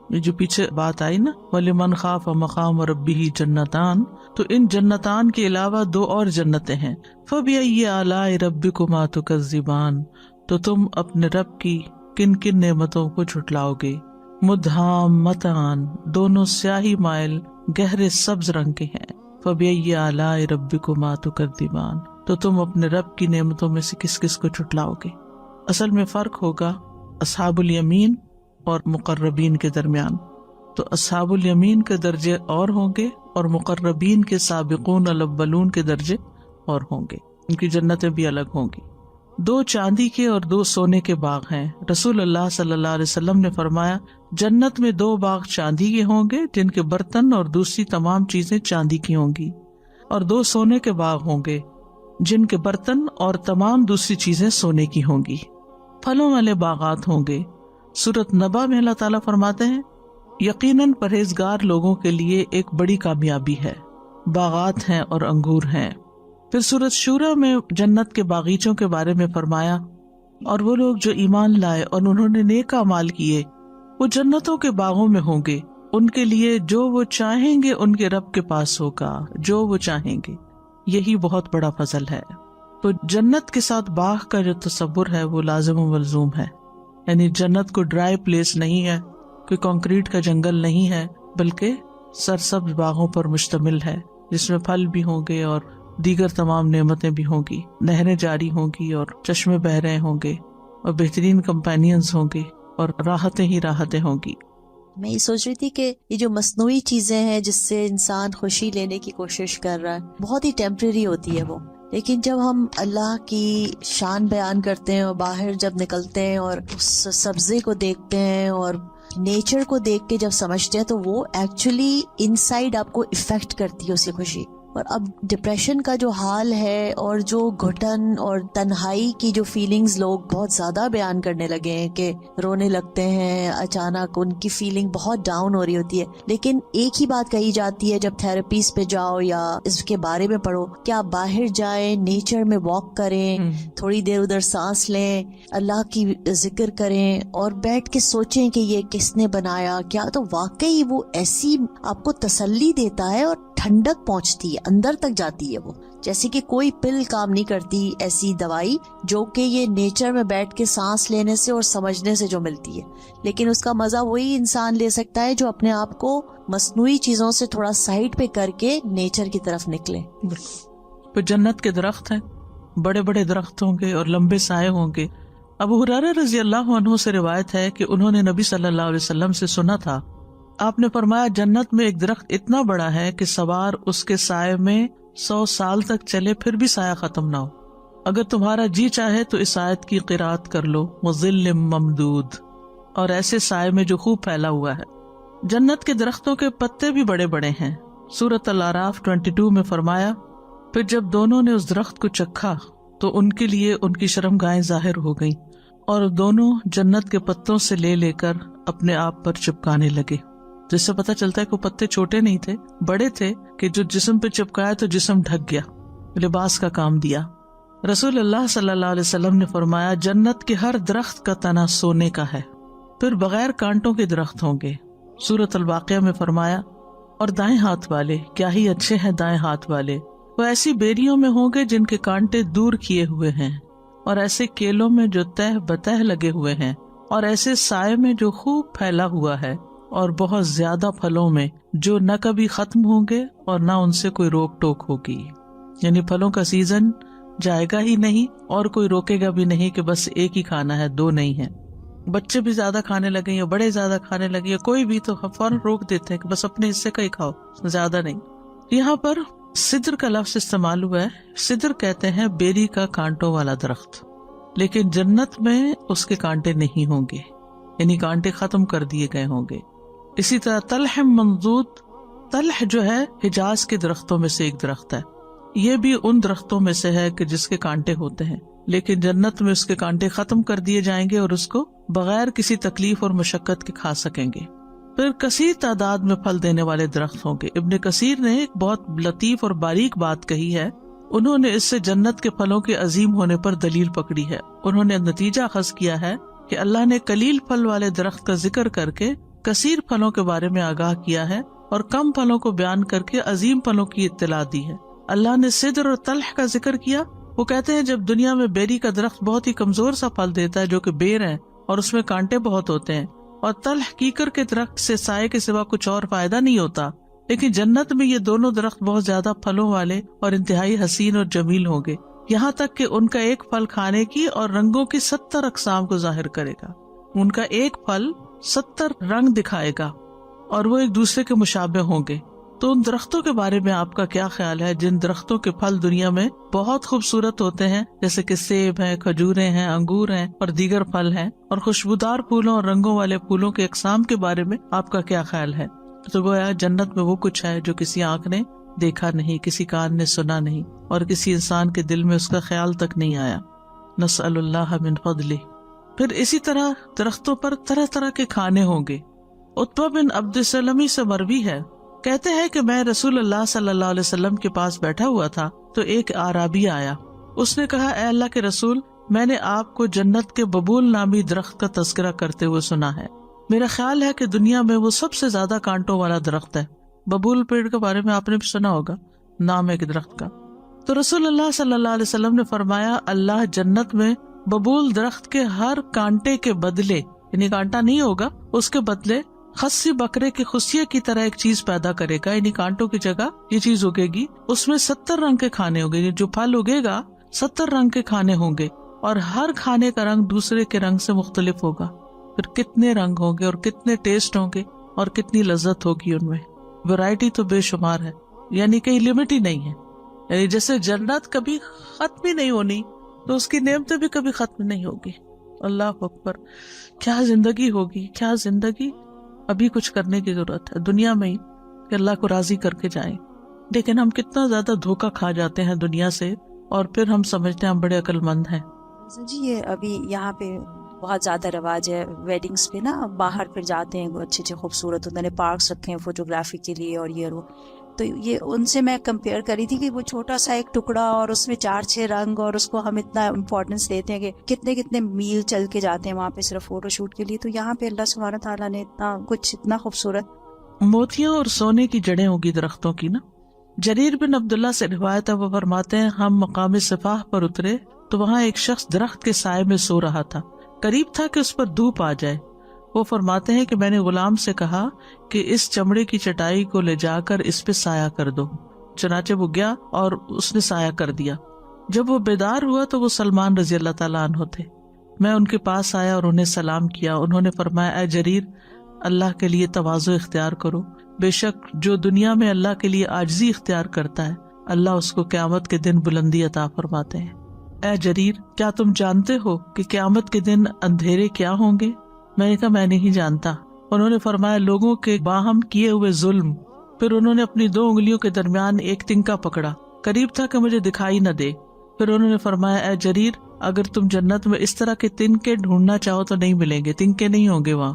یہ جو پیچھے بات آئی نا، وَلِمَنْ خَافَ مَقَامَ رَبِّهِ جَنَّتَانِ، تو ان جنتان کے علاوہ 2 اور جنتیں ہیں۔ فَبِأَيِّ آلَاءِ رَبِّكُمَا تُكَذِّبَانِ، تو تم اپنے رب کی کن کن نعمتوں کو جھٹلاؤ گے؟ مُدْحَامَّتَانِ، دونوں سیاہی مائل گہرے سبز رنگ کے ہیں۔ فَبِأَيِّ آلَاءِ رَبِّكُمَا تُكَذِّبَانِ، تو تم اپنے رب کی نعمتوں میں سے کس کس کو جھٹلاؤ گے؟ اصل میں فرق ہوگا اصحاب الیمین اور مقربین کے درمیان۔ تو اصحاب الیمین کے درجے اور ہوں گے، اور مقربین کے سابقون الاولون کے درجے اور ہوں گے، ان کی جنتیں بھی الگ ہوں گی۔ 2 چاندی کے اور 2 سونے کے باغ ہیں۔ رسول اللہ صلی اللہ علیہ وسلم نے فرمایا، جنت میں 2 باغ چاندی کے ہوں گے جن کے برتن اور دوسری تمام چیزیں چاندی کی ہوں گی، اور 2 سونے کے باغ ہوں گے جن کے برتن اور تمام دوسری چیزیں سونے کی ہوں گی۔ پھلوں والے باغات ہوں گے۔ سورۃ نبا میں اللہ تعالیٰ فرماتے ہیں، یقیناً پرہیزگار لوگوں کے لیے ایک بڑی کامیابی ہے، باغات ہیں اور انگور ہیں۔ پھر سورۃ شورى میں جنت کے باغیچوں کے بارے میں فرمایا، اور وہ لوگ جو ایمان لائے اور انہوں نے نیک اعمال کیے وہ جنتوں کے باغوں میں ہوں گے، ان کے لیے جو وہ چاہیں گے ان کے رب کے پاس ہوگا، جو وہ چاہیں گے۔ یہی بہت بڑا فضل ہے۔ تو جنت کے ساتھ باغ کا جو تصور ہے وہ لازم و ملزوم ہے، یعنی جنت کو ڈرائی پلیس نہیں ہے، کوئی کنکریٹ کا جنگل نہیں ہے، بلکہ سرسبز باغوں پر مشتمل ہے، جس میں پھل بھی ہوں گے اور دیگر تمام نعمتیں بھی ہوں گی، نہریں جاری ہوں گی اور چشمے بہ رہے ہوں گے، اور بہترین کمپینینز ہوں گے، اور راحتیں ہی راحتیں ہوں گی۔ میں یہ سوچ رہی تھی کہ یہ جو مصنوعی چیزیں ہیں جس سے انسان خوشی لینے کی کوشش کر رہا ہے، بہت ہی ٹیمپریری ہوتی ہے وہ، لیکن جب ہم اللہ کی شان بیان کرتے ہیں اور باہر جب نکلتے ہیں اور اس سبزے کو دیکھتے ہیں اور نیچر کو دیکھ کے جب سمجھتے ہیں، تو وہ ایکچولی انسائیڈ آپ کو افیکٹ کرتی ہے اسی خوشی۔ اور اب ڈپریشن کا جو حال ہے اور جو گھٹن اور تنہائی کی جو فیلنگز لوگ بہت زیادہ بیان کرنے لگے ہیں کہ رونے لگتے ہیں، اچانک ان کی فیلنگ بہت ڈاؤن ہو رہی ہوتی ہے، لیکن ایک ہی بات کہی جاتی ہے جب تھراپیز پہ جاؤ یا اس کے بارے میں پڑھو کہ آپ باہر جائیں، نیچر میں واک کریں، تھوڑی دیر ادھر سانس لیں، اللہ کی ذکر کریں اور بیٹھ کے سوچیں کہ یہ کس نے بنایا کیا، تو واقعی وہ ایسی آپ کو تسلی دیتا ہے اور ٹھنڈک پہنچتی ہے، اندر تک جاتی ہے وہ، جیسے کہ کوئی پل کام نہیں کرتی ایسی دوائی جو کہ یہ نیچر میں بیٹھ کے سانس لینے سے اور سمجھنے سے جو ملتی ہے، لیکن اس کا مزہ وہی انسان لے سکتا ہے جو اپنے آپ کو مصنوعی چیزوں سے تھوڑا سائڈ پہ کر کے نیچر کی طرف نکلے۔ پھر جنت کے درخت ہیں، بڑے بڑے درخت ہوں گے اور لمبے سائے ہوں گے۔ ابو ہریرہ رضی اللہ عنہ سے روایت ہے کہ انہوں نے نبی صلی اللہ علیہ وسلم سے سنا تھا، آپ نے فرمایا جنت میں ایک درخت اتنا بڑا ہے کہ سوار اس کے سائے میں 100 سال تک چلے پھر بھی سایہ ختم نہ ہو۔ اگر تمہارا جی چاہے تو اس آیت کی قرات کر لو، وظل ممدود، اور ایسے سائے میں جو خوب پھیلا ہوا ہے۔ جنت کے درختوں کے پتے بھی بڑے بڑے ہیں۔ سورۃ الاعراف 22 میں فرمایا، پھر جب دونوں نے اس درخت کو چکھا تو ان کے لیے ان کی شرمگاہیں ظاہر ہو گئیں، اور دونوں جنت کے پتوں سے لے کر اپنے آپ پر چپکانے لگے۔ جس سے پتہ چلتا ہے کہ وہ پتے چھوٹے نہیں تھے، بڑے تھے کہ جو جسم پہ چپکایا تو جسم ڈھک گیا، لباس کا کام دیا۔ رسول اللہ صلی اللہ علیہ وسلم نے فرمایا جنت کے ہر درخت کا تنا سونے کا ہے، پھر بغیر کانٹوں کے درخت ہوں گے۔ سورۃ الواقعہ میں فرمایا اور دائیں ہاتھ والے کیا ہی اچھے ہیں دائیں ہاتھ والے، وہ ایسی بیریوں میں ہوں گے جن کے کانٹے دور کیے ہوئے ہیں، اور ایسے کیلوں میں جو تہ بتہ لگے ہوئے ہیں، اور ایسے سائے میں جو خوب پھیلا ہوا ہے، اور بہت زیادہ پھلوں میں جو نہ کبھی ختم ہوں گے اور نہ ان سے کوئی روک ٹوک ہوگی۔ یعنی پھلوں کا سیزن جائے گا ہی نہیں اور کوئی روکے گا بھی نہیں کہ بس ایک ہی کھانا ہے، دو نہیں ہے۔ بچے بھی زیادہ کھانے لگے یا بڑے زیادہ کھانے لگے یا کوئی بھی تو فوراً روک دیتے ہیں کہ بس اپنے حصے کا ہی کھاؤ، زیادہ نہیں۔ یہاں پر سدر کا لفظ استعمال ہوا ہے۔ سدر کہتے ہیں بیری کا کانٹوں والا درخت، لیکن جنت میں اس کے کانٹے نہیں ہوں گے، یعنی کانٹے ختم کر دیے گئے ہوں گے۔ اسی طرح طلح منضود، طلح جو ہے حجاز کے درختوں میں سے ایک درخت ہے، یہ بھی ان درختوں میں سے ہے کہ جس کے کانٹے ہوتے ہیں، لیکن جنت میں اس کے کانٹے ختم کر دیے جائیں گے اور اس کو بغیر کسی تکلیف اور مشقت کے کھا سکیں گے۔ پھر کثیر تعداد میں پھل دینے والے درخت ہوں گے۔ ابن کثیر نے ایک بہت لطیف اور باریک بات کہی ہے، انہوں نے اس سے جنت کے پھلوں کے عظیم ہونے پر دلیل پکڑی ہے۔ انہوں نے نتیجہ اخذ کیا ہے کہ اللہ نے قلیل پھل والے درخت کا ذکر کر کے کثیر پھلوں کے بارے میں آگاہ کیا ہے، اور کم پھلوں کو بیان کر کے عظیم پھلوں کی اطلاع دی ہے۔ اللہ نے سدر اور طلح کا ذکر کیا۔ وہ کہتے ہیں جب دنیا میں بیری کا درخت بہت ہی کمزور سا پھل دیتا ہے جو کہ بیر ہے اور اس میں کانٹے بہت ہوتے ہیں، اور طلح کیکر کے درخت سے سائے کے سوا کچھ اور فائدہ نہیں ہوتا، لیکن جنت میں یہ دونوں درخت بہت زیادہ پھلوں والے اور انتہائی حسین اور جمیل ہوں گے، یہاں تک کہ ان کا ایک پھل کھانے کی اور رنگوں کی 70 اقسام کو ظاہر کرے گا۔ ان کا ایک پھل 70 رنگ دکھائے گا اور وہ ایک دوسرے کے مشابہ ہوں گے۔ تو ان درختوں کے بارے میں آپ کا کیا خیال ہے جن درختوں کے پھل دنیا میں بہت خوبصورت ہوتے ہیں، جیسے کہ سیب ہیں، کھجوریں ہیں، انگور ہیں اور دیگر پھل ہیں، اور خوشبودار پھولوں اور رنگوں والے پھولوں کے اقسام کے بارے میں آپ کا کیا خیال ہے؟ تو گویا جنت میں وہ کچھ ہے جو کسی آنکھ نے دیکھا نہیں، کسی کان نے سنا نہیں، اور کسی انسان کے دل میں اس کا خیال تک نہیں آیا۔ نسأل اللہ من فضلہ۔ پھر اسی طرح درختوں پر طرح طرح کے کھانے ہوں گے۔ عتبہ بن عبد السلمی سے مروی ہے، کہتے ہیں کہ میں رسول اللہ صلی اللہ علیہ وسلم کے پاس بیٹھا ہوا تھا تو ایک اعرابی آیا۔ اس نے کہا اے اللہ کے رسول، میں نے آپ کو جنت کے ببول نامی درخت کا تذکرہ کرتے ہوئے سنا ہے، میرا خیال ہے کہ دنیا میں وہ سب سے زیادہ کانٹوں والا درخت ہے۔ ببول پیڑ کے بارے میں آپ نے بھی سنا ہوگا، نام ہے کہ درخت کا۔ تو رسول اللہ صلی اللہ علیہ وسلم نے فرمایا اللہ جنت میں ببول درخت کے ہر کانٹے کے بدلے، یعنی کانٹا نہیں ہوگا، اس کے بدلے خصی بکرے کے خصیے کی طرح ایک چیز پیدا کرے گا، یعنی کانٹوں کی جگہ یہ چیز اگے گی، اس میں 70 رنگ کے کھانے ہوں گے، جو پھل اگے گا 70 رنگ کے کھانے ہوں گے، اور ہر کھانے کا رنگ دوسرے کے رنگ سے مختلف ہوگا۔ پھر کتنے رنگ ہوں گے اور کتنے ٹیسٹ ہوں گے اور کتنی لذت ہوگی ان میں، ویرائٹی تو بے شمار ہے، یعنی کہیں لمٹ ہی نہیں ہے۔ یعنی جیسے جنت کبھی ختم ہی نہیں ہونی تو اس کی نعمتیں بھی کبھی ختم نہیں ہوگی۔ اللہ اکبر، کیا زندگی ہوگی، کیا زندگی! ابھی کچھ کرنے کی ضرورت ہے دنیا میں ہی کہ اللہ کو راضی کر کے جائیں، لیکن ہم کتنا زیادہ دھوکہ کھا جاتے ہیں دنیا سے، اور پھر ہم سمجھتے ہیں ہم بڑے عقل مند ہیں۔ جی یہ ابھی یہاں پہ بہت زیادہ رواج ہے ویڈنگز پہ نا، باہر پھر جاتے ہیں وہ اچھے اچھے خوبصورت ہوتے ہیں، پارکس رکھے ہیں فوٹوگرافی کے لیے اور یہ وہ، تو یہ ان سے میں کمپیئر کری تھی کہ وہ چھوٹا سا ایک ٹکڑا اور اس میں 4-6 رنگ، اور اس کو ہم اتنا امپورٹنس دیتے ہیں کہ کتنے کتنے میل چل کے جاتے ہیں وہاں پہ صرف فوٹو شوٹ کے لیے، تو یہاں پہ اللہ سبحانہ تعالیٰ نے اتنا کچھ اتنا خوبصورت۔ موتیاں اور سونے کی جڑیں ہوگی درختوں کی نا۔ جریر بن عبداللہ سے روایت ہے، وہ فرماتے ہیں ہم مقام صفاح پر اترے تو وہاں ایک شخص درخت کے سائے میں سو رہا تھا، قریب تھا کہ اس پر دھوپ آ جائے۔ وہ فرماتے ہیں کہ میں نے غلام سے کہا کہ اس چمڑے کی چٹائی کو لے جا کر اس پہ سایہ کر دو، چنانچہ وہ گیا اور اس نے سایہ کر دیا۔ جب وہ بیدار ہوا تو وہ سلمان رضی اللہ تعالیٰ عنہ تھے۔ میں ان کے پاس آیا اور انہیں سلام کیا۔ انہوں نے فرمایا اے جریر، اللہ کے لیے تواضع اختیار کرو، بے شک جو دنیا میں اللہ کے لیے عاجزی اختیار کرتا ہے اللہ اس کو قیامت کے دن بلندی عطا فرماتے ہیں۔ اے جریر، کیا تم جانتے ہو کہ قیامت کے دن اندھیرے کیا ہوں گے؟ میں نے کہا میں نہیں جانتا۔ انہوں نے فرمایا لوگوں کے باہم کیے ہوئے ظلم۔ پھر انہوں نے اپنی 2 انگلیوں کے درمیان ایک تنکا پکڑا، قریب تھا کہ مجھے دکھائی نہ دے۔ پھر انہوں نے فرمایا اے جریر، اگر تم جنت میں اس طرح کے تنکے ڈھونڈنا چاہو تو نہیں ملیں گے، تنکے نہیں ہوں گے وہاں۔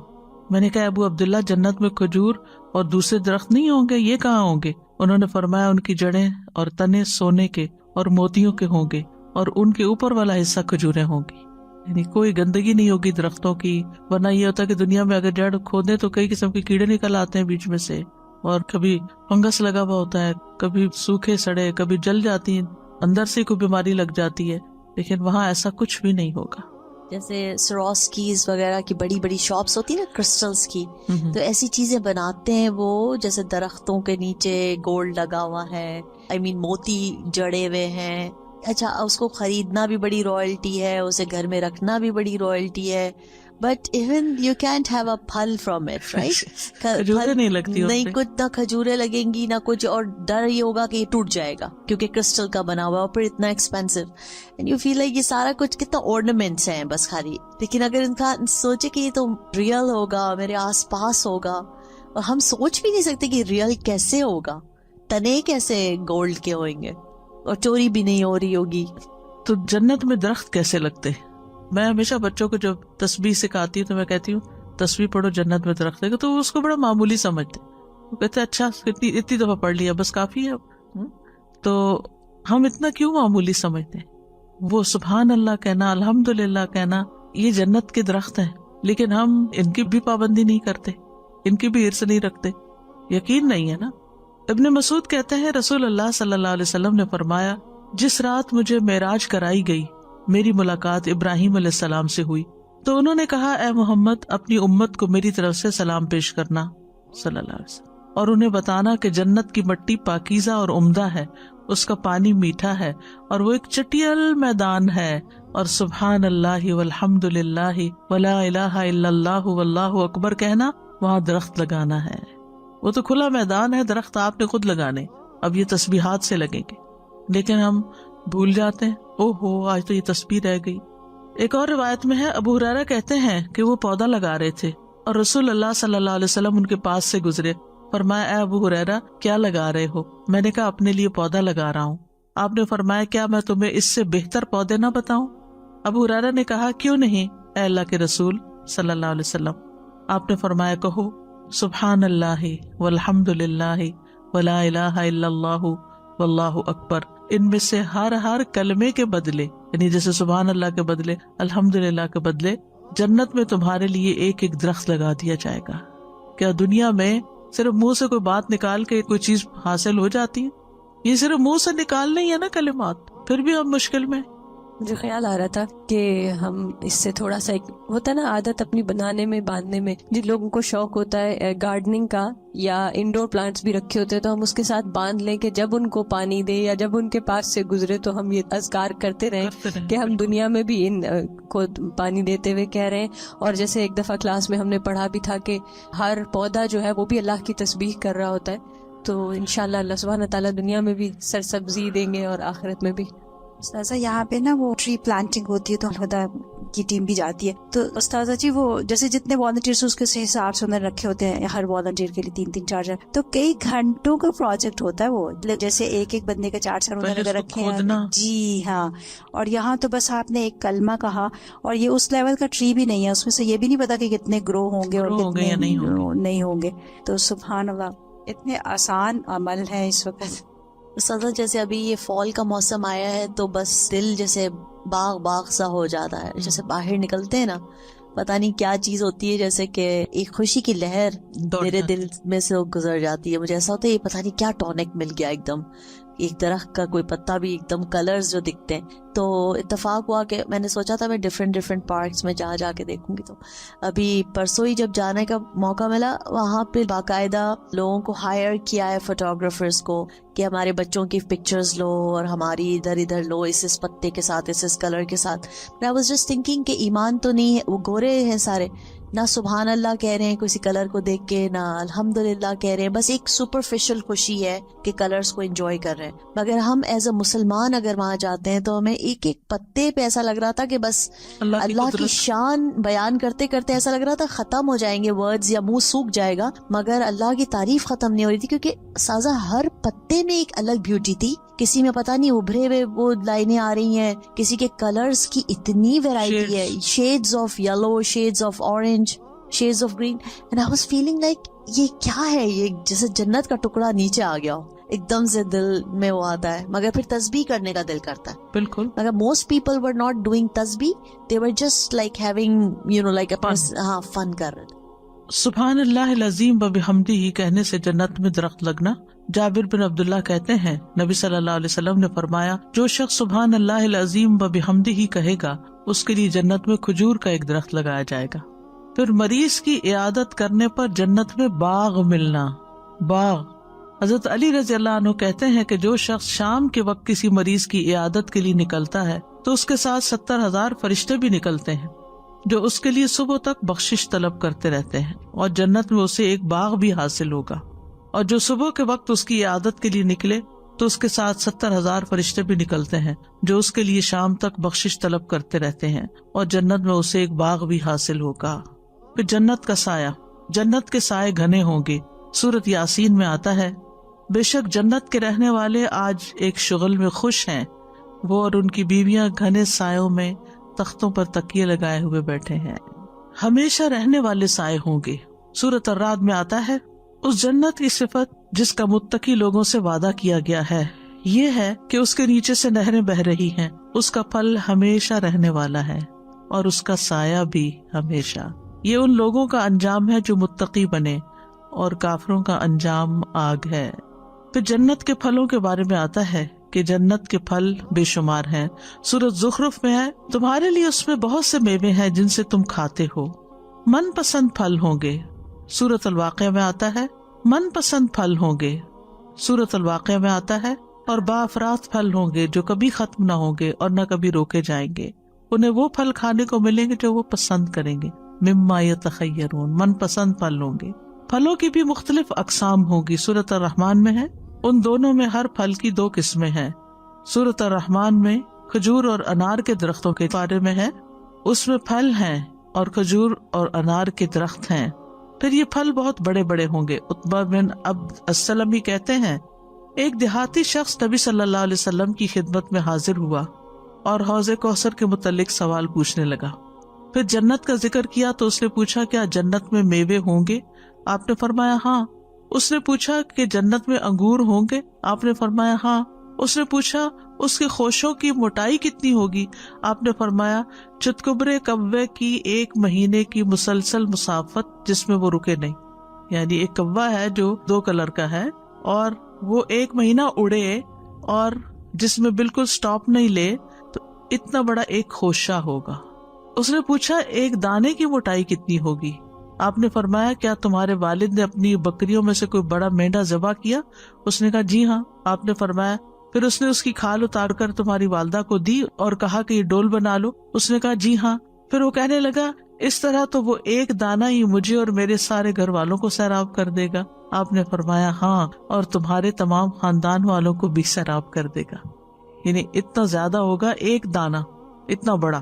میں نے کہا ابو عبداللہ، جنت میں کھجور اور دوسرے درخت نہیں ہوں گے، یہ کہاں ہوں گے؟ انہوں نے فرمایا ان کی جڑیں اور تنے سونے کے اور موتیوں کے ہوں گے، اور ان کے اوپر والا حصہ کھجوریں ہوں گی. یعنی کوئی گندگی نہیں ہوگی درختوں کی. ورنہ یہ ہوتا ہے کہ دنیا میں اگر جڑ کھودیں تو کئی قسم کے کیڑے نکل آتے ہیں بیچ میں سے، اور کبھی فنگس لگا ہوا ہوتا ہے، کبھی سوکھے سڑے، کبھی جل جاتی ہیں، اندر سے کوئی بیماری لگ جاتی ہے. لیکن وہاں ایسا کچھ بھی نہیں ہوگا. جیسے سروسکیز وغیرہ کی بڑی بڑی شاپس ہوتی ہیں نا کرسٹلز کی، تو ایسی چیزیں بناتے ہیں وہ، جیسے درختوں کے نیچے گولڈ لگا ہوا ہے، موتی جڑے ہوئے ہیں. اچھا، اس کو خریدنا بھی بڑی رائلٹی ہے، اسے گھر میں رکھنا بھی بڑی رائلٹی ہے. But even you can't have a پھل فرام اٹ، رائٹ؟ کھجوریں نہیں لگتی اس نہیں، پہ. کچھ نہ کھجوریں لگیں گی نہ کچھ، اور ڈر یہ ہوگا کہ یہ ٹوٹ جائے گا کیونکہ کرسٹل کا بنا ہوا، اور پھر اتنا expensive. And you feel like یہ سارا کچھ کتنا ornaments ہیں بس خالی. لیکن اگر انسان سوچے کہ یہ تو ریئل ہوگا، میرے آس پاس ہوگا، اور ہم سوچ بھی نہیں سکتے کہ ریئل کیسے ہوگا، تنے کیسے گولڈ کے ہوئیں گے، اور چوری بھی نہیں ہو رہی ہوگی. تو جنت میں درخت کیسے لگتے؟ میں ہمیشہ بچوں کو جب تسبیح سکھاتی ہوں تو میں کہتی ہوں تسبیح پڑھو جنت میں درخت لگے، تو وہ اس کو بڑا معمولی سمجھتے. وہ کہتے اچھا اتنی دفعہ پڑھ لیا بس کافی ہے. تو ہم اتنا کیوں معمولی سمجھتے ہیں؟ وہ سبحان اللہ کہنا، الحمدللہ کہنا، یہ جنت کے درخت ہیں. لیکن ہم ان کی بھی پابندی نہیں کرتے، ان کی بھی ہرس نہیں رکھتے، یقین نہیں ہے نا. ابن مسعود کہتے ہیں رسول اللہ صلی اللہ علیہ وسلم نے فرمایا، جس رات مجھے معراج کرائی گئی میری ملاقات ابراہیم علیہ السلام سے ہوئی، تو انہوں نے کہا اے محمد اپنی امت کو میری طرف سے سلام پیش کرنا صلی اللہ علیہ وسلم، اور انہیں بتانا کہ جنت کی مٹی پاکیزہ اور عمدہ ہے، اس کا پانی میٹھا ہے، اور وہ ایک چٹیل میدان ہے، اور سبحان اللہ والحمد للہ ولا الہ الا اللہ واللہ اکبر کہنا وہاں درخت لگانا ہے. وہ تو کھلا میدان ہے، درخت آپ نے خود لگانے، اب یہ تسبیحات سے لگیں گے. لیکن ہم بھول جاتے ہیں، او ہو آج تو یہ تسبیح رہ گئی. ایک اور روایت میں ہے، ابو ہریرہ کہتے ہیں کہ وہ پودا لگا رہے تھے اور رسول اللہ صلی اللہ علیہ وسلم ان کے پاس سے گزرے. فرمایا اے ابو ہریرہ کیا لگا رہے ہو؟ میں نے کہا اپنے لیے پودا لگا رہا ہوں. آپ نے فرمایا کیا میں تمہیں اس سے بہتر پودے نہ بتاؤں؟ ابو ہریرہ نے کہا کیوں نہیں اے اللہ کے رسول صلی اللہ علیہ وسلم. آپ نے فرمایا کہو سبحان اللہ والحمد للہ ولا الہ الا اللہ واللہ اکبر. ان میں سے ہر کلمے کے بدلے، یعنی جیسے سبحان اللہ کے بدلے الحمدللہ کے بدلے، جنت میں تمہارے لیے ایک ایک درخت لگا دیا جائے گا. کیا دنیا میں صرف منہ سے کوئی بات نکال کے کوئی چیز حاصل ہو جاتی ہے؟ یہ صرف منہ سے نکالنے ہی ہے نا کلمات، پھر بھی ہم مشکل میں. مجھے خیال آ رہا تھا کہ ہم اس سے تھوڑا سا ایک ہوتا ہے نا عادت اپنی بنانے میں، باندھنے میں. جن لوگوں کو شوق ہوتا ہے گارڈننگ کا یا انڈور پلانٹس بھی رکھے ہوتے ہیں، تو ہم اس کے ساتھ باندھ لیں کہ جب ان کو پانی دے یا جب ان کے پاس سے گزرے تو ہم یہ اذکار کرتے رہیں کہ ہم دنیا میں بھی ان کو پانی دیتے ہوئے کہہ رہے ہیں. اور جیسے ایک دفعہ کلاس میں ہم نے پڑھا بھی تھا کہ ہر پودا جو ہے وہ بھی اللہ کی تسبیح کر رہا ہوتا ہے. تو انشاءاللہ اللہ سبحانہ تعالیٰ دنیا میں بھی سرسبزی دیں گے اور آخرت میں بھی. استاذہ یہاں پہ نا وہ ٹری پلانٹنگ ہوتی ہے تو خدا کی ٹیم بھی جاتی ہے. تو استاذہ جی وہ جیسے جتنے والنٹیئرس اس کے حساب سے انہوں نے رکھے ہوتے ہیں، ہر والنٹیئر کے لیے 3-3 4 تو کئی گھنٹوں کا پروجیکٹ ہوتا ہے وہ، جیسے ایک ایک بندے کا 4 انہوں نے رکھے ہیں. جی ہاں. اور یہاں تو بس آپ نے ایک کلمہ کہا، اور یہ اس لیول کا ٹری بھی نہیں ہے، اس میں سے یہ بھی نہیں پتا کہ کتنے گرو ہوں گے اور کتنے نہیں ہوں گے. تو سبحان اللہ اتنے آسان عمل ہے اس وقت. سزا جیسے ابھی یہ فال کا موسم آیا ہے تو بس دل جیسے باغ سا ہو جاتا ہے. جیسے باہر نکلتے ہیں نا، پتہ نہیں کیا چیز ہوتی ہے، جیسے کہ ایک خوشی کی لہر میرے دل میں سے گزر جاتی ہے. مجھے ایسا ہوتا ہے یہ پتہ نہیں کیا ٹونک مل گیا ایک دم. ایک درخت کا کوئی پتا بھی ایک دم کلرز جو دکھتے ہیں. تو اتفاق ہوا کہ میں نے سوچا تھا میں ڈفرینٹ پارکس میں جا کے دیکھوں گی. تو ابھی پرسوں ہی جب جانے کا موقع ملا، وہاں پہ باقاعدہ لوگوں کو ہائر کیا ہے، فوٹوگرافرز کو، کہ ہمارے بچوں کی پکچرز لو اور ہماری ادھر لو اس پتے کے ساتھ، اس کلر کے ساتھ. I was just thinking کہ ایمان تو نہیں ہے، وہ گورے ہیں سارے، نہ سبحان اللہ کہہ رہے ہیں کسی کلر کو دیکھ کے، نہ الحمدللہ کہہ رہے ہیں، بس ایک سپرفیشل خوشی ہے کہ کلرز کو انجوائے کر رہے ہیں. مگر ہم ایز اے مسلمان اگر وہاں جاتے ہیں تو ہمیں ایک ایک پتے پہ ایسا لگ رہا تھا کہ بس اللہ کی شان بیان کرتے کرتے ایسا لگ رہا تھا ختم ہو جائیں گے ورڈز یا منہ سوکھ جائے گا، مگر اللہ کی تعریف ختم نہیں ہو رہی تھی. کیونکہ سازا ہر پتے میں ایک الگ بیوٹی تھی. کسی میں پتہ نہیں ابھرے ہوئے وہ لائنیں آ رہی ہیں، کسی کے کلرز کی اتنی ویرائٹی ہے، sheds of yellow, sheds of orange. shades of green, and I was feeling like یہ کیا ہے, یہ جیسے جنت کا ٹکڑا نیچے آ گیا ہو, ایک دم سے دل میں وہ آتا ہے. مگر پھر تسبیح کرنے کا دل کرتا ہے. بالکل. مگر most people were not doing تسبیح, they were just like having like fun کر رہے. سبحان اللہ العظیم و بحمدہ کہنے سے جنت میں درخت لگنا. جابر بن عبداللہ کہتے ہیں نبی صلی اللہ علیہ وسلم نے فرمایا, جو شخص سبحان اللہ العظیم و بحمدہ کہے گا اس کے لیے جنت میں کھجور کا ایک درخت لگایا جائے گا. پھر مریض کی عیادت کرنے پر جنت میں باغ ملنا. باغ. حضرت علی رضی اللہ عنہ کہتے ہیں کہ جو شخص شام کے وقت کسی مریض کی عیادت کے لیے نکلتا ہے تو اس کے ساتھ 70,000 فرشتے بھی نکلتے ہیں جو اس کے لیے صبح تک بخشش طلب کرتے رہتے ہیں, اور جنت میں اسے ایک باغ بھی حاصل ہوگا. اور جو صبح کے وقت اس کی عیادت کے لیے نکلے تو اس کے ساتھ 70,000 فرشتے بھی نکلتے ہیں جو اس کے لیے شام تک بخشش طلب کرتے رہتے ہیں, اور جنت میں اسے ایک باغ بھی حاصل ہوگا. پھر جنت کا سایہ. جنت کے سائے گھنے ہوں گے. سورۃ یاسین میں آتا ہے, بے شک جنت کے رہنے والے آج ایک شغل میں خوش ہیں, وہ اور ان کی بیویاں گھنے سایوں میں تختوں پر تکیے لگائے ہوئے بیٹھے ہیں. ہمیشہ رہنے والے سائے ہوں گے. سورۃ الرعد میں آتا ہے, اس جنت کی صفت جس کا متقی لوگوں سے وعدہ کیا گیا ہے یہ ہے کہ اس کے نیچے سے نہریں بہ رہی ہیں, اس کا پھل ہمیشہ رہنے والا ہے اور اس کا سایہ بھی ہمیشہ. یہ ان لوگوں کا انجام ہے جو متقی بنے, اور کافروں کا انجام آگ ہے. پھر جنت کے پھلوں کے بارے میں آتا ہے کہ جنت کے پھل بے شمار ہیں. سورۃ زخرف میں ہے, تمہارے لیے اس میں بہت سے میوے ہیں جن سے تم کھاتے ہو, من پسند پھل ہوں گے. سورۃ الواقعہ میں آتا ہے, من پسند پھل ہوں گے. سورۃ الواقعہ میں آتا ہے, اور بافرات پھل ہوں گے جو کبھی ختم نہ ہوں گے اور نہ کبھی روکے جائیں گے. انہیں وہ پھل کھانے کو ملیں گے جو وہ پسند کریں گے. مما یتخیرون, من پسند پھل ہوں گے. پھلوں کی بھی مختلف اقسام ہوگی. سورۃ الرحمن میں ہے, ان دونوں میں ہر پھل کی 2 قسمیں ہیں. سورۃ الرحمن میں کھجور اور انار کے درختوں کے بارے میں ہے, اس میں پھل ہیں اور کھجور اور انار کے درخت ہیں. پھر یہ پھل بہت بڑے بڑے ہوں گے. عتبہ بن عبد السلمی کہتے ہیں, ایک دیہاتی شخص نبی صلی اللہ علیہ وسلم کی خدمت میں حاضر ہوا اور حوض کوثر کے متعلق سوال پوچھنے لگا. پھر جنت کا ذکر کیا تو اس نے پوچھا, کیا جنت میں میوے ہوں گے؟ آپ نے فرمایا ہاں. اس نے پوچھا کہ جنت میں انگور ہوں گے؟ آپ نے فرمایا ہاں. اس نے پوچھا اس کے خوشوں کی موٹائی کتنی ہوگی؟ آپ نے فرمایا چتکبرے کوے کی 1 مہینے کی مسلسل مسافت جس میں وہ رکے نہیں. یعنی ایک کوا ہے جو 2 کلر کا ہے اور وہ 1 مہینہ اڑے اور جس میں بالکل سٹاپ نہیں لے, تو اتنا بڑا ایک خوشہ ہوگا. اس نے پوچھا ایک دانے کی موٹائی کتنی ہوگی؟ آپ نے فرمایا کیا تمہارے والد نے اپنی بکریوں میں سے کوئی بڑا مینڈا ذبح کیا؟ اس نے کہا جی ہاں. آپ نے فرمایا پھر اس نے اس کی کھال اتار کر تمہاری والدہ کو دی اور کہا کہ یہ ڈول بنا لو؟ اس نے کہا جی ہاں. پھر وہ کہنے لگا اس طرح تو وہ ایک دانہ ہی مجھے اور میرے سارے گھر والوں کو سیراب کر دے گا. آپ نے فرمایا ہاں, اور تمہارے تمام خاندان والوں کو بھی سیراب کر دے گا. یعنی اتنا زیادہ ہوگا ایک دانہ, اتنا بڑا.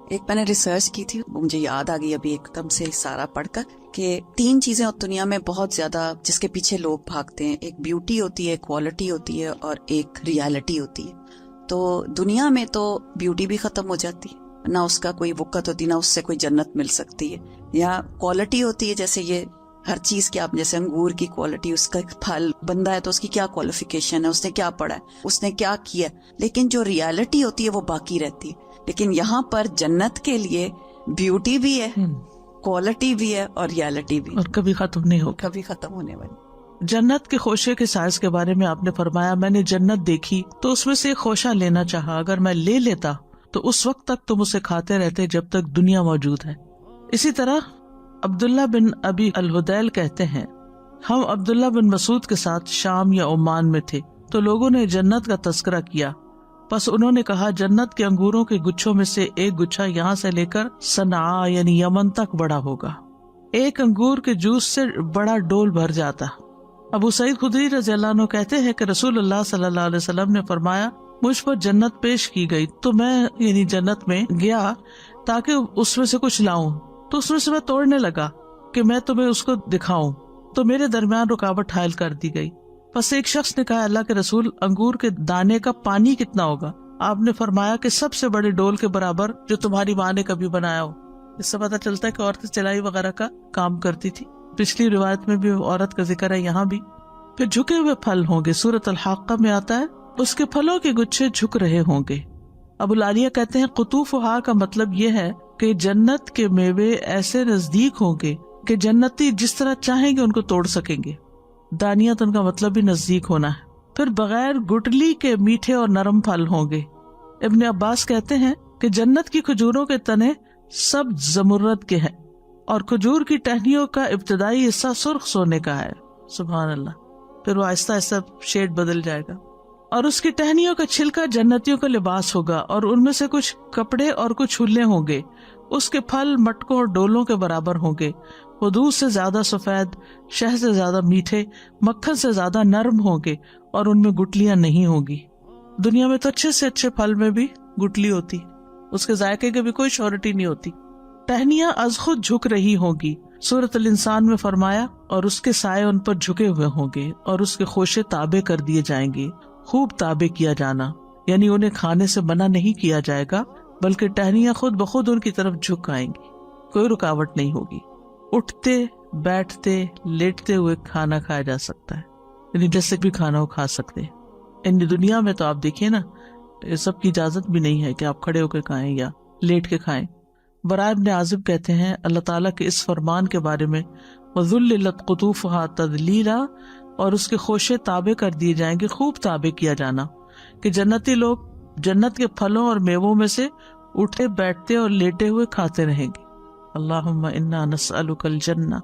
ایک میں نے ریسرچ کی تھی, مجھے یاد آ گئی ابھی ایک دم سے سارا پڑھ کر, کہ 3 چیزیں دنیا میں بہت زیادہ جس کے پیچھے لوگ بھاگتے ہیں. ایک بیوٹی ہوتی ہے, کوالٹی ہوتی ہے, اور ایک ریالٹی ہوتی ہے. تو دنیا میں تو بیوٹی بھی ختم ہو جاتی ہے, نہ اس کا کوئی وقت ہوتی, نہ اس سے کوئی جنت مل سکتی ہے. یا کوالٹی ہوتی ہے, جیسے یہ ہر چیز کی, آپ جیسے انگور کی کوالٹی, اس کا پھل بندہ ہے تو اس کی کیا کوالیفیکیشن ہے, اس نے کیا پڑھا ہے, اس نے کیا کیا. لیکن جو ریالٹی ہوتی ہے وہ باقی رہتی ہے. لیکن یہاں پر جنت کے لیے بیوٹی بھی ہے, کوالٹی بھی ہے, اور ریالٹی بھی, اور کبھی ختم نہیں ہوگا, کبھی ختم ہونے والی. جنت کے خوشے کے سائز کے بارے میں آپ نے فرمایا میں نے جنت دیکھی تو اس میں سے ایک خوشہ لینا چاہا, اگر میں لے لیتا تو اس وقت تک تم اسے کھاتے رہتے جب تک دنیا موجود ہے. اسی طرح عبداللہ بن ابی الہدیل کہتے ہیں, ہم عبداللہ بن مسعود کے ساتھ شام یا عمان میں تھے تو لوگوں نے جنت کا تذکرہ کیا. بس انہوں نے کہا جنت کے انگوروں کے گچھوں میں سے ایک گچھا یہاں سے لے کر صنعاء یعنی یمن تک بڑا ہوگا. ایک انگور کے جوس سے بڑا ڈول بھر جاتا. ابو سعید خدری رضی اللہ عنہ کہتے ہیں کہ رسول اللہ صلی اللہ علیہ وسلم نے فرمایا مجھ پر جنت پیش کی گئی تو میں یعنی جنت میں گیا تاکہ اس میں سے کچھ لاؤں, تو اس میں سے میں توڑنے لگا کہ میں تمہیں اس کو دکھاؤں, تو میرے درمیان رکاوٹ حائل کر دی گئی. بس ایک شخص نے کہا اللہ کے رسول انگور کے دانے کا پانی کتنا ہوگا؟ آپ نے فرمایا کہ سب سے بڑے ڈول کے برابر جو تمہاری ماں نے کبھی بنایا ہو. اس سے پتہ چلتا ہے کہ عورتیں سلائی وغیرہ کا کام کرتی تھی. پچھلی روایت میں بھی عورت کا ذکر ہے, یہاں بھی. پھر جھکے ہوئے پھل ہوں گے, سورۃ الحاقہ میں آتا ہے اس کے پھلوں کے گچھے جھک رہے ہوں گے. ابو العالیہ کہتے ہیں قطوفہا کا مطلب یہ ہے کہ جنت کے میوے ایسے نزدیک ہوں گے کہ جنتی جس طرح چاہیں گے ان کو توڑ سکیں گے. دانیت ان کا مطلب بھی نزدیک ہونا ہے. پھر بغیر گٹلی کے میٹھے اور نرم پھل ہوں گے. ابن عباس کہتے ہیں کہ جنت کی کھجوروں کے تنے سب زمرد کے ہیں اور کھجور کی ٹہنیوں کا ابتدائی حصہ سرخ سونے کا ہے. سبحان اللہ. پھر وہ آہستہ آہستہ شیڈ بدل جائے گا. اور اس کی ٹہنیوں کا چھلکا جنتیوں کا لباس ہوگا اور ان میں سے کچھ کپڑے اور کچھ ہلے ہوں گے. اس کے پھل مٹکوں اور ڈولوں کے برابر ہوں گے. وہ دودھ سے زیادہ سفید, شہد سے زیادہ میٹھے, مکھن سے زیادہ نرم ہوں گے اور ان میں گٹلیاں نہیں ہوں گی. دنیا میں تو اچھے سے اچھے پھل میں بھی گٹلی ہوتی, اس کے ذائقے کی بھی کوئی شورٹی نہیں ہوتی. ٹہنیاں از خود جھک رہی ہوں گی. سورۃ الانسان میں فرمایا اور اس کے سائے ان پر جھکے ہوئے ہوں گے اور اس کے خوشے تابع کر دیے جائیں گے. خوب تابع کیا جانا یعنی انہیں کھانے سے منع نہیں کیا جائے گا بلکہ ٹہنیاں خود بخود ان کی طرف جھک آئیں گی, کوئی رکاوٹ نہیں ہوگی. اٹھتے بیٹھتے لیٹتے ہوئے کھانا کھایا جا سکتا ہے, یعنی جیسے بھی کھانا وہ کھا سکتے ہیں. ان دنیا میں تو آپ دیکھیے نا, یہ سب کی اجازت بھی نہیں ہے کہ آپ کھڑے ہو کے کھائیں یا لیٹ کے کھائیں. براء ابن عازب کہتے ہیں اللہ تعالیٰ کے اس فرمان کے بارے میں وَذُلِّلَتْ قُطُوفُهَا تَذْلِيلًا, اور اس کے خوشے تابع کر دیے جائیں گے, خوب تابع کیا جانا, کہ جنتی لوگ جنت کے پھلوں اور میووں میں سے اٹھے بیٹھتے اور لیٹے ہوئے کھاتے رہیں گے. اللہم انا نسألک الجنہ